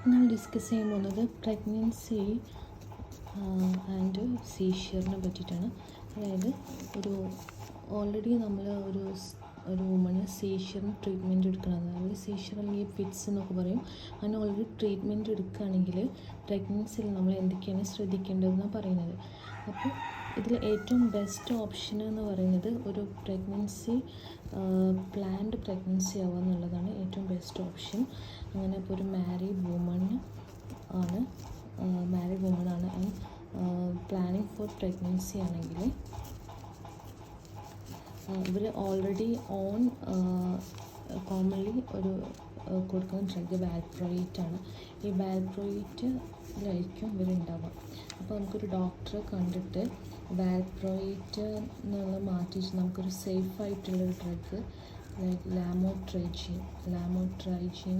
നമ്മൾ ഡിസ്കസ് ചെയ്യാൻ പോകുന്നത് പ്രഗ്നൻസി ആൻഡ് സീഷ്യറിനെ പറ്റിയിട്ടാണ്. അതായത് ഓൾറെഡി നമ്മൾ ഒരു വുമണ് സീഷ്യറിന് ട്രീറ്റ്മെൻറ്റ് എടുക്കണം, അതായത് സീഷ്യർ അല്ലെങ്കിൽ ഫിറ്റ്സ് എന്നൊക്കെ പറയും. അങ്ങനെ ഓൾറെഡി ട്രീറ്റ്മെൻറ്റ് എടുക്കുകയാണെങ്കിൽ പ്രഗ്നൻസിയിൽ നമ്മൾ എന്തൊക്കെയാണ് ശ്രദ്ധിക്കേണ്ടതെന്നാണ് പറയുന്നത്. അപ്പോൾ ഇതിൽ ഏറ്റവും ബെസ്റ്റ് ഓപ്ഷൻ എന്ന് പറയുന്നത് ഒരു പ്രഗ്നൻസി പ്ലാൻഡ് പ്രഗ്നൻസി ആവുക എന്നുള്ളതാണ് ഏറ്റവും ബെസ്റ്റ് ഓപ്ഷൻ. അങ്ങനെ ഇപ്പോൾ ഒരു മാരീഡ് വുമൺ ആണ് ആൻഡ് പ്ലാനിങ് ഫോർ പ്രഗ്നൻസി ആണെങ്കിൽ ഇവർ ഓൾറെഡി കോമൺലി കൊടുക്കുന്ന ഡ്രഗ് വാൽപ്രോയിറ്റ് ആണ്. ഈ വാൽപ്രോയിറ്റിലായിരിക്കും ഇവരുണ്ടാവുക. അപ്പോൾ നമുക്കൊരു ഡോക്ടറെ കണ്ടിട്ട് വാൽപ്രോയിറ്റ് എന്നുള്ള മാറ്റിയിട്ട് നമുക്കൊരു സേഫായിട്ടുള്ളൊരു ഡ്രഗ് ലൈക്ക് ലാമോട്രൈജിൻ